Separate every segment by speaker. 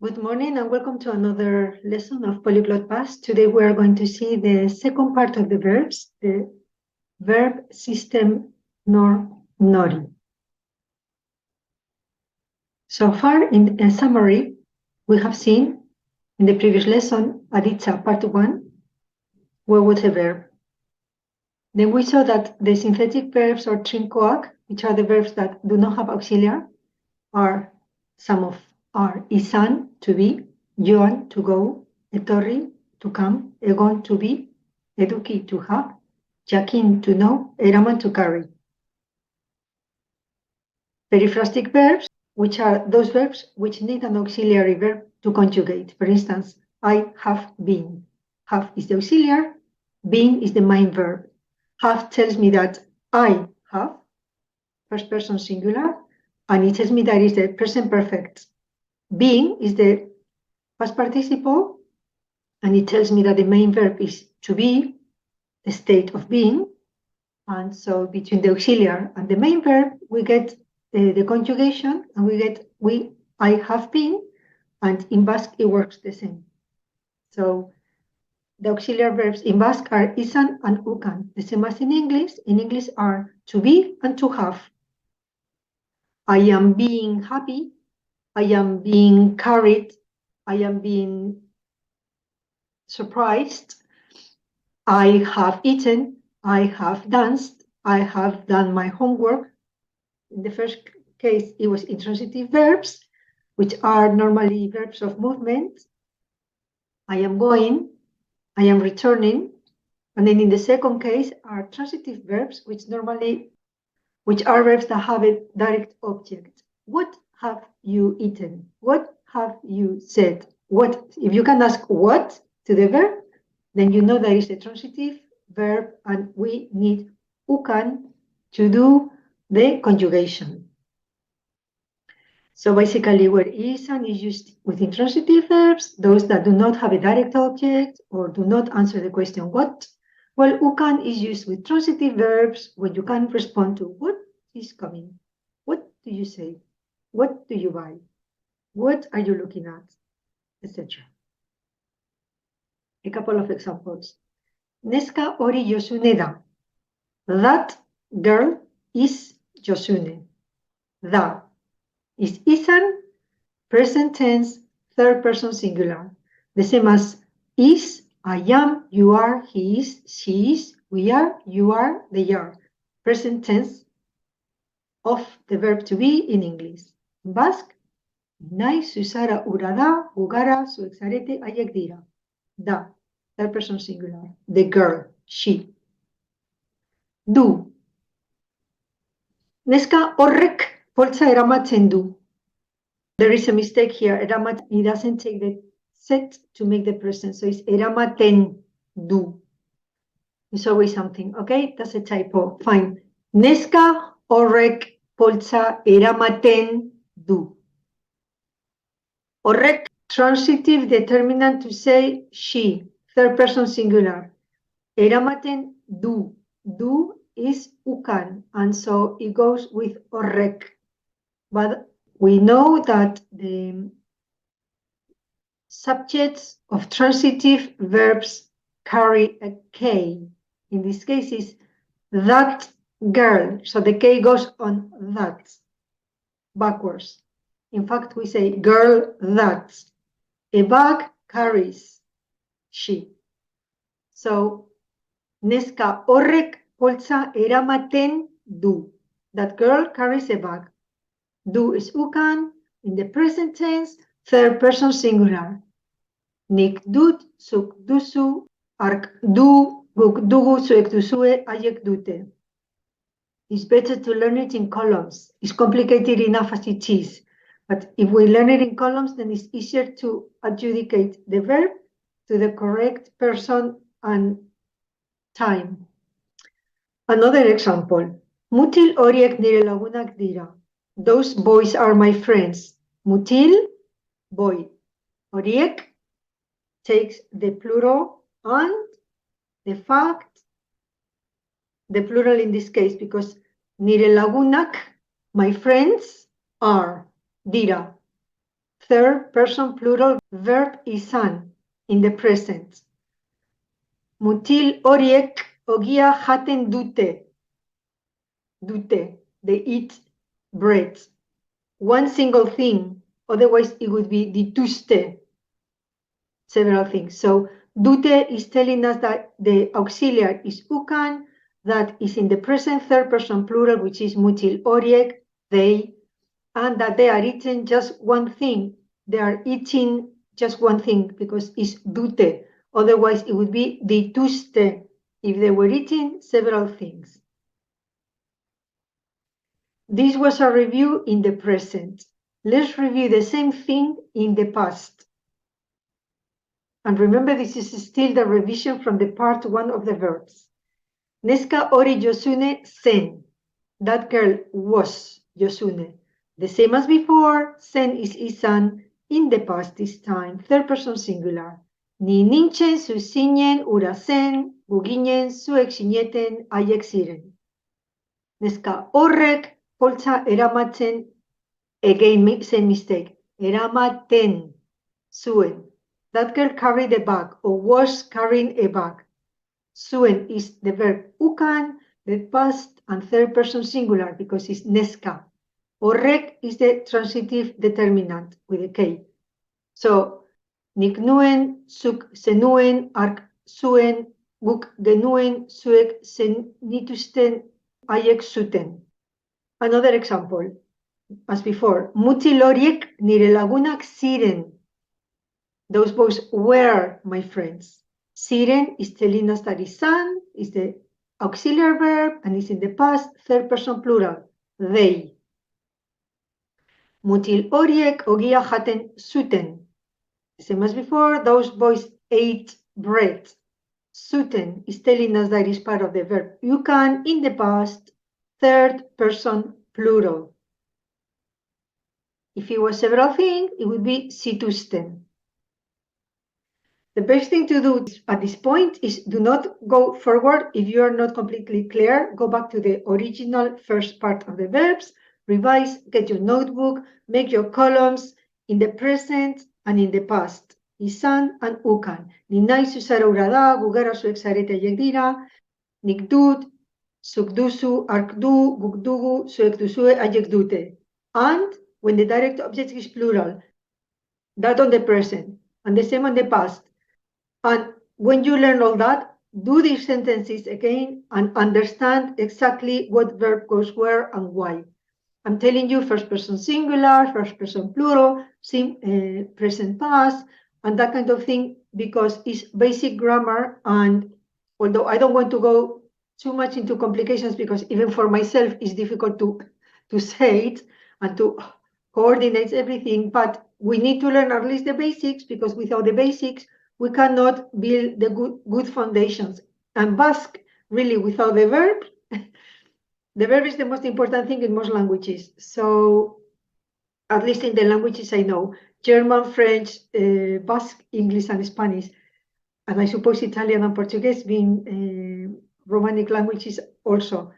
Speaker 1: Good morning and welcome to another lesson of Polyglot Basque. Today we are going to see the second part of the verbs, the verb system Nori. So far in a summary, we have seen in the previous lesson, Aditza part 1, where was a verb. Then we saw that the synthetic verbs or trincoak, which are the verbs that do not have auxiliary, are izan, to be, joan, to go, etorri, to come, egon, to be, eduki, to have, jakin, to know, eraman, to carry. Periphrastic verbs, which are those verbs which need an auxiliary verb to conjugate. For instance, I have been. Have is the auxiliary, been is the main verb. Have tells me that I have, first person singular, and it tells me that is the present perfect. Being is the past participle, and it tells me that the main verb is to be, the state of being. And so between the auxiliary and the main verb, we get the conjugation, and we get I have been, and in Basque it works the same. So the auxiliary verbs in Basque are izan and ukan, the same as in English. In English are to be and to have. I am being happy, I am being carried, I am being surprised, I have eaten, I have danced, I have done my homework. In the first case, it was intransitive verbs, which are normally verbs of movement. I am going, I am returning. And then in the second case are transitive verbs, which are verbs that have a direct object. What have you eaten? What have you said? What? If you can ask what to the verb, then you know that is a transitive verb, and we need ukan to do the conjugation. So basically, where izan is used with intransitive verbs, those that do not have a direct object or do not answer the question what, well, ukan is used with transitive verbs when you can respond to what is coming, what do you say, what do you buy, what are you looking at, etc. A couple of examples. Neska hori Josune da. That girl is Josune. Da is izan, present tense, third person singular. The same as is, I am, you are, he is, she is, we are, you are, they are. Present tense of the verb to be in English. In Basque, nai zuzara ura da, gugara zuexarete haiek dira. Da, third person singular. The girl, she. Du. Neska horrek poltsa eramatzen du. There is a mistake here. It doesn't take the set to make the present, so it's eramaten du. It's always something, okay? That's a typo. Fine. Neska horrek poltsa eramaten du. Horrek, transitive determinant to say she, third person singular. Eramaten du. Du is ukan, and so it goes with horrek. But we know that the subjects of transitive verbs carry a K. In this case is that girl. So the K goes on that, backwards. In fact, we say girl that. A bag carries she. So neska horrek poltsa eramaten du. That girl carries a bag. Du is ukan in the present tense, third person singular. Nik dut, zuk duzu, ark du, guk dugu, zuek duzue, haiek dute. It's better to learn it in columns. It's complicated enough as it is. But if we learn it in columns, then it's easier to adjudicate the verb to the correct person and time. Another example. Mutil horiek nire lagunak dira. Those boys are my friends. Mutil, boy. Horiek takes the plural and the fact, the plural in this case, because nire lagunak, my friends, are, dira. third person plural verb izan in the present. Mutil horiek ogia jaten dute. Dute, they eat bread. One single thing, otherwise it would be dituzte, several things. So dute is telling us that the auxiliary is ukan, that is in the present third person plural, which is mutil horiek, they, and that they are eating just one thing. They are eating just one thing because it's dute. Otherwise, it would be dituzte if they were eating several things. This was a review in the present. Let's review the same thing in the past. And remember, this is still the revision from the part 1 of the verbs. Neska hori Josune zen. That girl was Josune. The same as before, zen is izan, in the past this time, third person singular. Ni nintzen, zu zinen, ura zen, gu ginen, zuek zineten, haiek ziren. Neska horrek, poltsa eramatzen, again, same mistake, eramaten, zuen. That girl carried a bag or was carrying a bag. Zuen is the verb ukan, the past and third person singular because it's neska. Horrek is the transitive determinant with a K. So, nik nuen, zuk zenuen, ark zuen, guk genuen, zuek zenituzten, haiek zuten. Another example, as before, mutil horiek nire lagunak ziren. Those boys were my friends. Ziren is telling us that izan is the auxiliary verb and is in the past, third person plural, they. Mutil horiek ogia jaten zuten. Same as before, those boys ate bread. Zuten is telling us that is part of the verb ukan in the past, third person plural. If it was several things, it would be zituzten. The best thing to do at this point is do not go forward if you are not completely clear. Go back to the original first part of the verbs, revise, get your notebook, make your columns in the present and in the past. Izan and ukan. Ni naiz zara ura da, gu gara zuek zarete haiek dira, nik dut, zuk duzu, ark du, guk dugu, zuek duzue, haiek dute. And when the direct object is plural, that on the present, and the same on the past. And when you learn all that, do these sentences again and understand exactly what verb goes where and why. I'm telling you first person singular, first person plural, present past, and that kind of thing because it's basic grammar. And although I don't want to go too much into complications because even for myself it's difficult to say it and to coordinate everything, but we need to learn at least the basics because without the basics, we cannot build the good foundations. And Basque, really, without the verb, the verb is the most important thing in most languages. So, at least in the languages I know, German, French, Basque, English, and Spanish, and I suppose Italian and Portuguese being Romanic languages also.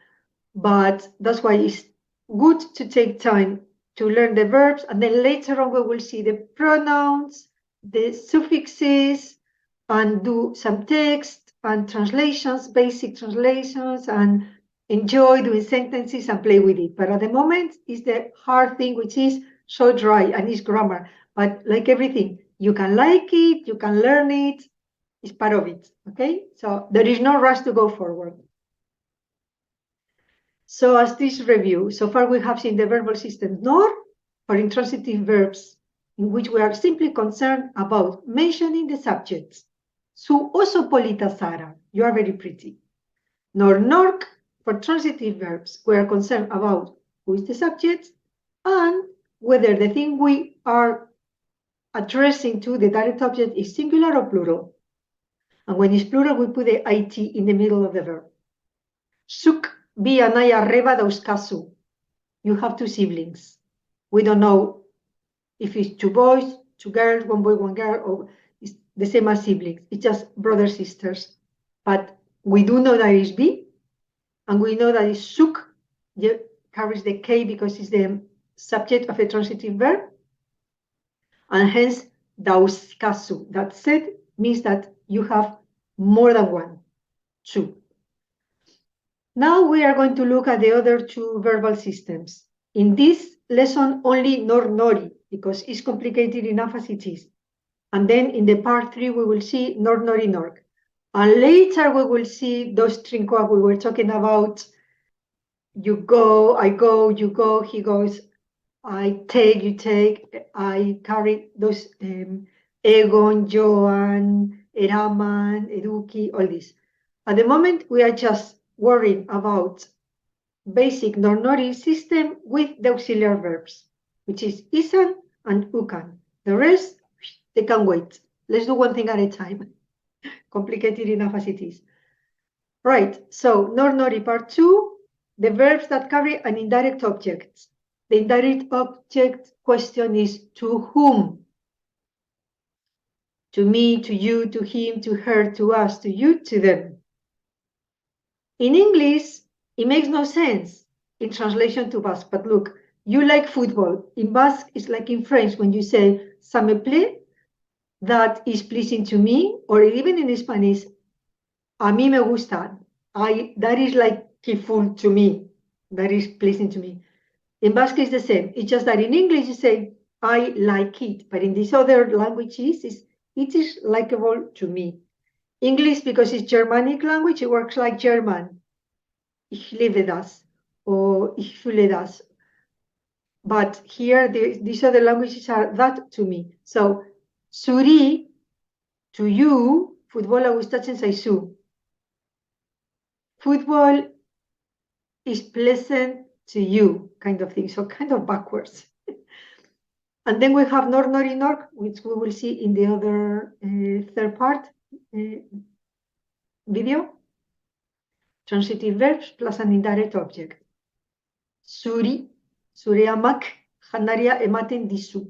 Speaker 1: But that's why it's good to take time to learn the verbs, and then later on we will see the pronouns, the suffixes, and do some text and translations, basic translations, and enjoy doing sentences and play with it. But at the moment, it's the hard thing, which is so dry and it's grammar. But like everything, you can like it, you can learn it, it's part of it, okay? So there is no rush to go forward. So as this review, so far we have seen the verbal system nor for intransitive verbs, in which we are simply concerned about mentioning the subjects. Su oso polita Sara, you are very pretty. Nor nork for transitive verbs, we are concerned about who is the subject and whether the thing we are addressing to the direct object is singular or plural. And when it's plural, we put the it in the middle of the verb. Zuk bi anai arreba dauzkazu. You have two siblings. We don't know if it's two boys, two girls, one boy, one girl, or it's the same as siblings. It's just brothers, sisters. But we do know that it's B, and we know that it's suk, carries the K because it's the subject of a transitive verb. And hence, dauzkazu. That said means that you have more than one, two. Now we are going to look at the other two verbal systems. In this lesson, only nor-nori, because it's complicated enough as it is. And then in the part 3, we will see nor-nori-nork. And later we will see those trincoa we were talking about. You go, I go, you go, he goes, I take, you take, I carry those Egon, Joan, Eraman, Eduki, all this. At the moment, we are just worrying about basic nor-nori system with the auxiliary verbs, which is isan and ukan. The rest, they can wait. Let's do one thing at a time. Complicated enough as it is. Right, so nor-nori part 2, the verbs that carry an indirect object. The indirect object question is to whom? To me, to you, to him, to her, to us, to you, to them. In English, it makes no sense in translation to Basque, but look, you like football. In Basque, it's like in French when you say, ça me plaît, that is pleasing to me, or even in Spanish, a mí me gusta. That is like kiful to me, that is pleasing to me. In Basque, it's the same. It's just that in English, you say, I like it. But in these other languages, it is likable to me. English, because it's Germanic language, it works like German. Ich liebe das, or ich fühle das. But here, these other languages are that to me. So, zuri, to you, futbola gustatzen zaizu. Football is pleasant to you, kind of thing. So kind of backwards. And then we have nor-nori-nork, which we will see in the other third part video. Transitive verbs plus an indirect object. Zuri, zure amak, janaria ematen dizu.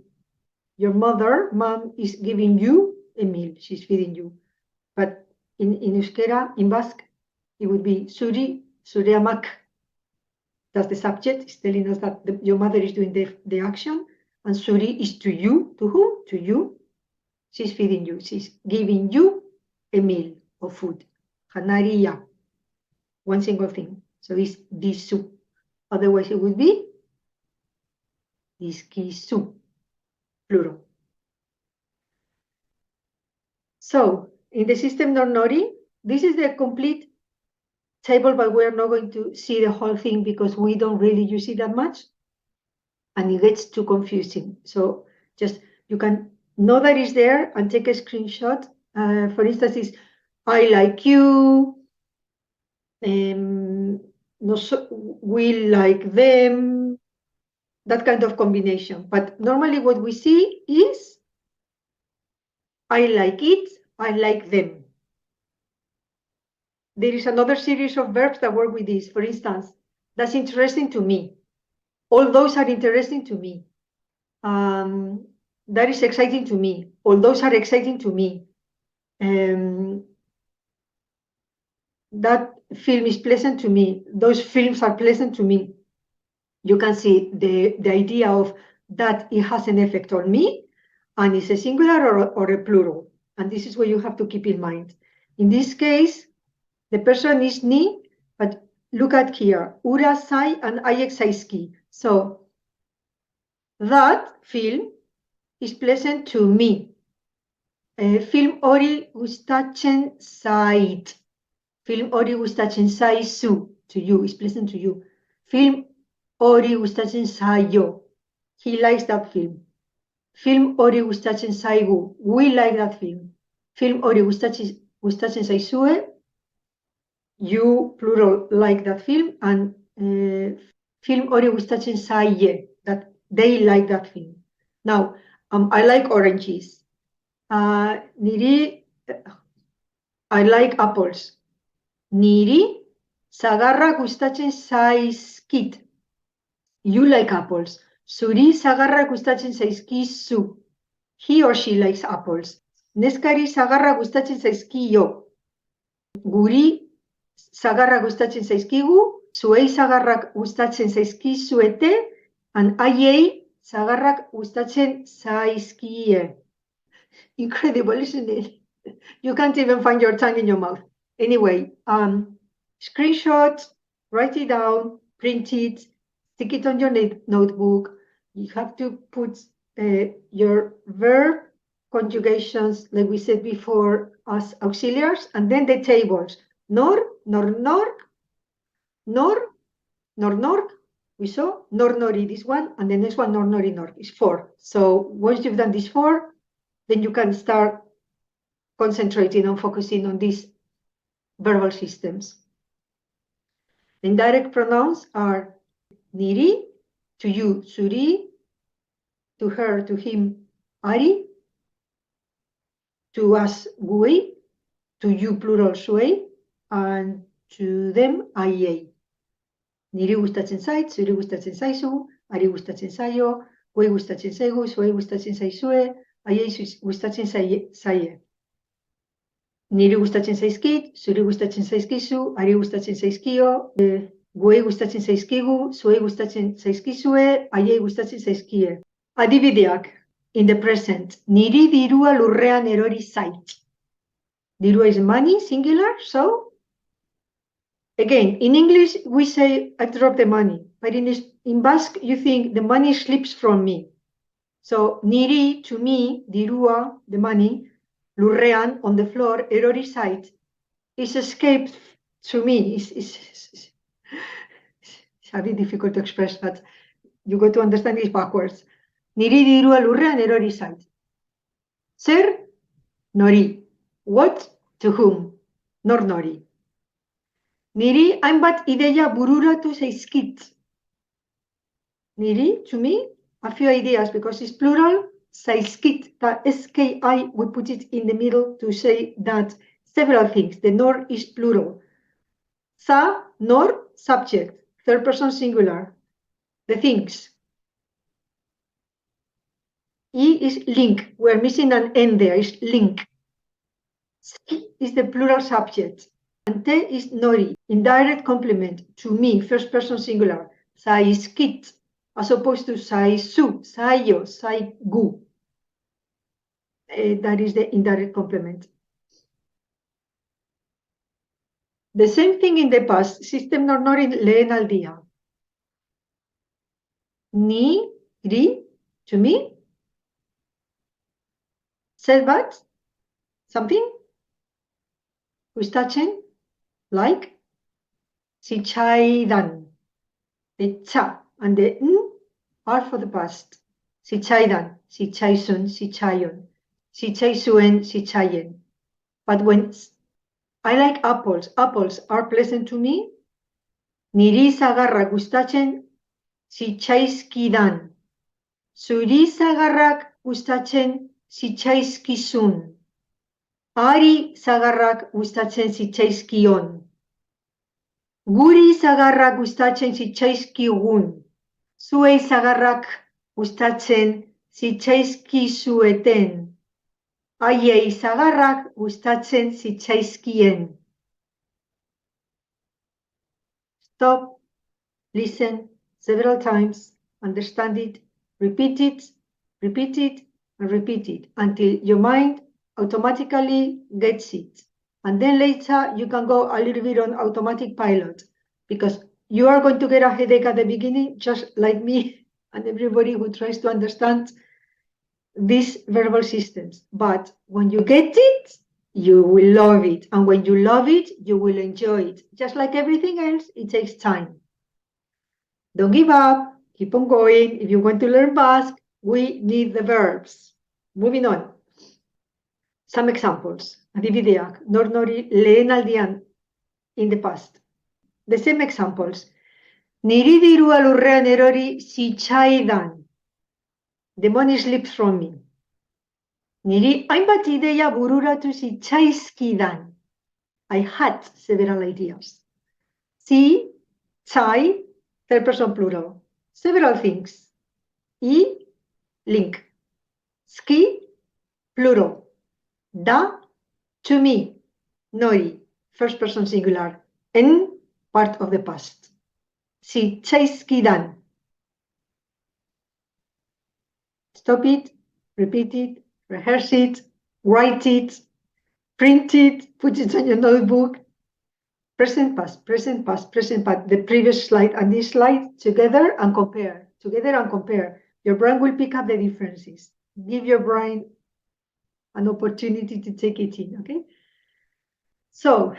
Speaker 1: Your mother, mom, is giving you a meal. She's feeding you. But in euskera, in Basque, it would be zuri, zure amak. That's the subject. It's telling us that your mother is doing the action. And zuri is to you. To whom? To you. She's feeding you. She's giving you a meal of food. Janaria. One single thing. So it's disu. Otherwise, it would be diskisu. Plural. So, in the system nor-nori, this is the complete table, but we're not going to see the whole thing because we don't really use it that much. And it gets too confusing. So just, you can know that it's there and take a screenshot. For instance, it's I like you, we like them, that kind of combination. But normally what we see is I like it, I like them. There is another series of verbs that work with this. For instance, that's interesting to me. All those are interesting to me. That is exciting to me. All those are exciting to me. That film is pleasant to me. Those films are pleasant to me. You can see the idea of that it has an effect on me, and it's a singular or a plural. And this is what you have to keep in mind. In this case, the person is ni, but look at here, ura sai and aiek saiski. So that film is pleasant to me. Film hori gustatzen zait. Film hori gustatzen zaizu, to you, is pleasant to you. Film hori gustatzen zaio. He likes that film. Film hori gustatzen zaigu. We like that film. Film hori gustatzen zaizue. You, plural, like that film. And film hori gustatzen zaie. That they like that film. Now, I like oranges. Niri, I like apples. Niri, sagarra gustatzen zaizkit. You like apples. Zuri, sagarra gustatzen zaizkizu. He or she likes apples. Neskari, sagarra gustatzen zaizkio. Guri, sagarra gustatzen zaizkigu. Zuei, sagarra gustatzen zaizkizuete. And haiei, sagarrak gustatzen zaizkie. Incredible, isn't it? You can't even find your tongue in your mouth. Anyway, screenshot, write it down, print it, stick it on your notebook. You have to put your verb conjugations, like we said before, as auxiliaries, and then the tables. Nor, nor, we saw, nori, this one, and the next one, nor is 4. So once you've done this 4, then you can start concentrating on focusing on these verbal systems. Indirect pronouns are niri, to you, suri, to her, to him, ari, to us, gui, to you, plural, sui, and to them, aiei. Niri gustatzen zait, zuri gustatzen zaizu, ari gustatzen zaio, gui gustatzen zaigu, zuei gustatzen zaizue, aiei gustatzen zaie. Niri gustatzen zaizkit, zuri gustatzen zaizkizu, ari gustatzen zaizkio, guei gustatzen zaizkigu, zuei gustatzen zaizkizue, aiei gustatzen zaizkie. Adibideak, in the present, niri dirua lurrean erori zait. Dirua is money, singular, so again, in English, we say, I dropped the money. But in Basque, you think the money slips from me. So, niri, to me, dirua, the money, lurrean, on the floor, erori zait, is escaped to me. It's a bit difficult to express, but you got to understand this backwards. Niri dirua lurrean erori zait. Zer? Nori. What? To whom? Nor nori. Niri hainbat ideia bururatu zaizkit. Niri, to me, a few ideas, because it's plural, zaizkit, the SKI, we put it in the middle to say that several things. The nor is plural. Za, nor, subject, third person singular. The things. I is link. We're missing an N there, is link. Si is the plural subject. And te is nori, indirect complement, to me, first person singular. Zaizkit, as opposed to zaizu, zaio, zaigu. That is the indirect complement. The same thing in the past, system nor nori lehen aldia. Ni, ri, to me. Said but, something. Gustatzen, like. Zitzaidan. The cha and the n are for the past. Zitzaidan, zitzaizun, zitzaion. Zitzaizuen, zitzaien. But when I like apples, apples are pleasant to me. Niri zagarrak gustatzen zitzaizkidan. Zuri zagarrak gustatzen zitzaizkizun. Ari zagarrak gustatzen zitzaizkion. Guri zagarrak gustatzen zitzaizkigun. Zuei zagarrak gustatzen zitzaizkizueten. Haiei zagarrak gustatzen zitzaizkien. Stop, listen several times, understand it, repeat it, and repeat it until your mind automatically gets it. And then later you can go a little bit on automatic pilot, because you are going to get a headache at the beginning, just like me and everybody who tries to understand these verbal systems. But when you get it, you will love it. And when you love it, you will enjoy it. Just like everything else, it takes time. Don't give up. Keep on going. If you want to learn Basque, we need the verbs. Moving on. Some examples. Adibideak, nor nori lehen aldian, in the past. The same examples. Niri dirua lurrean erori zitzaidan. The money slips from me. Niri hainbat ideia bururatu zitzaizkidan. I had several ideas. Si, tzai, third person plural. Several things. I, link. Ski, plural. Da, to me. Nori, first person singular. En, part of the past. Zitzaizkidan. Stop it, repeat it, rehearse it, write it, print it, put it on your notebook. Present past, present past, present past. The previous slide and this slide together and compare. Together and compare. Your brain will pick up the differences. Give your brain an opportunity to take it in, okay? So,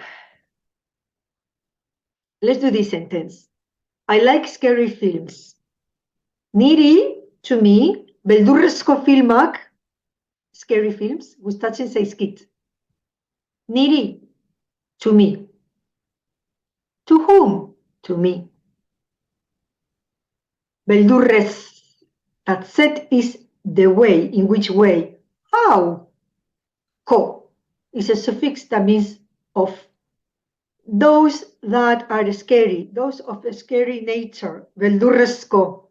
Speaker 1: let's do this sentence. I like scary films. Niri, to me, beldurrezko filmak, scary films, gustatzen zaizkit. Niri, to me. To whom? To me. Beldurrez. That set is the way, in which way. How? Ko is a suffix that means of. Those that are scary, those of a scary nature. Beldurrezko.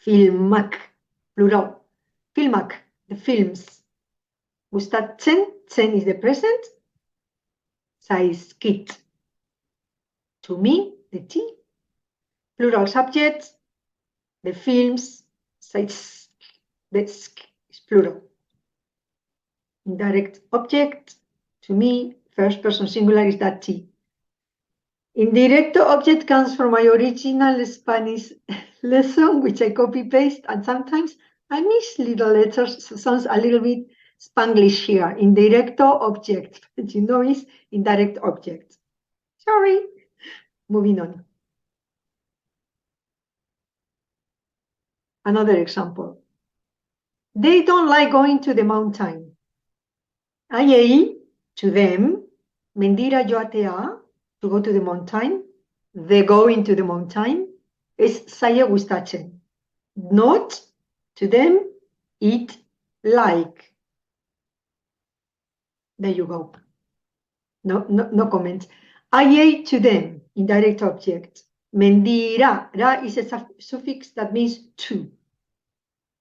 Speaker 1: Filmak, plural. Filmak, the films. Gustatzen, zen is the present. Zaizkit. To me, the T. Plural subject, the films. Zaiz, the sk is plural. Indirect object, to me, first person singular is that T. Indirecto object comes from my original Spanish lesson, which I copy-paste, and sometimes I miss little letters, so sounds a little bit Spanglish here. Indirecto object, but you know is indirect object. Sorry. Moving on. Another example. They don't like going to the mountain. Aiei, to them, mendira joatea, to go to the mountain. They go into the mountain. Es zaie gustatzen. Not, to them, it like. There you go. No comments. Aiei, to them, indirect object. Mendira, ra is a suffix that means to.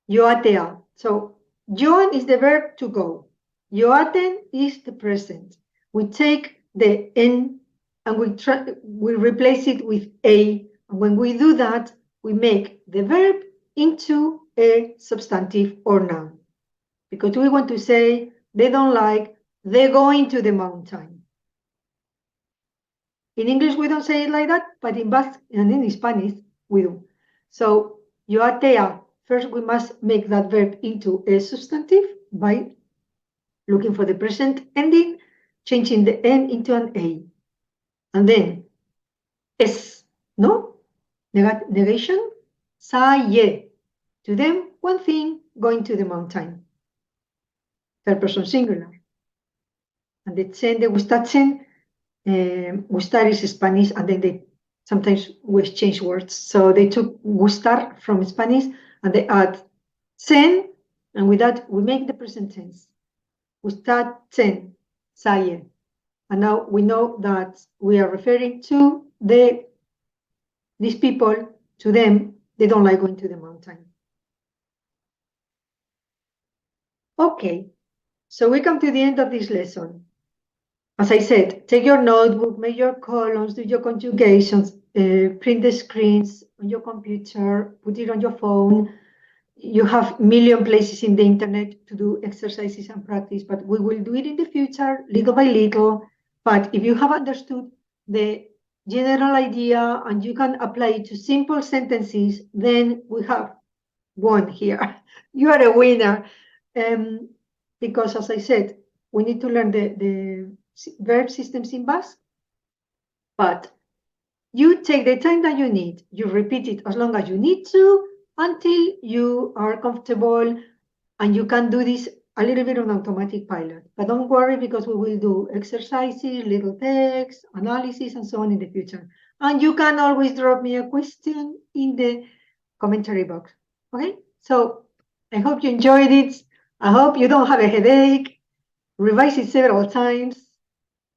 Speaker 1: Joatea. So, joan is the verb to go. Joaten is the present. We take the N and we replace it with a. And when we do that, we make the verb into a substantive or noun. Because we want to say they don't like, they're going to the mountain. In English, we don't say it like that, but in Basque and in Spanish, we do. So, joatea, first we must make that verb into a substantive by looking for the present ending, changing the N into an A. And then, es, no? Negation, zaie. To them, one thing, going to the mountain. Third person singular. And the zen, the gustatzen, gustar is Spanish, and then they sometimes we exchange words. So they took gustar from Spanish, and they add zen, and with that, we make the present tense. Gustatzen, zaie. And now we know that we are referring to these people, to them, they don't like going to the mountain. Okay, so we come to the end of this lesson. As I said, take your notebook, make your columns, do your conjugations, print the screens on your computer, put it on your phone. You have a million places in the internet to do exercises and practice, but we will do it in the future, little by little. But if you have understood the general idea and you can apply it to simple sentences, then we have won here. You are a winner. Because as I said, we need to learn the verb systems in Basque, but you take the time that you need. You repeat it as long as you need to until you are comfortable and you can do this a little bit on automatic pilot. But don't worry, because we will do exercises, little text, analysis, and so on in the future. And you can always drop me a question in the commentary box. Okay? So I hope you enjoyed it. I hope you don't have a headache. Revise it several times.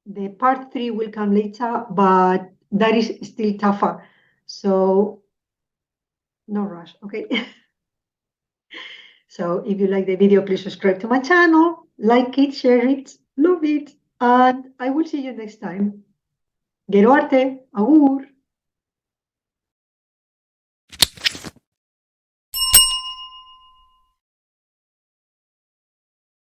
Speaker 1: The part 3 will come later, but that is still tougher. So no rush, okay? So if you like the video, please subscribe to my channel, like it, share it, love it, and I will see you next time. Gero arte, agur!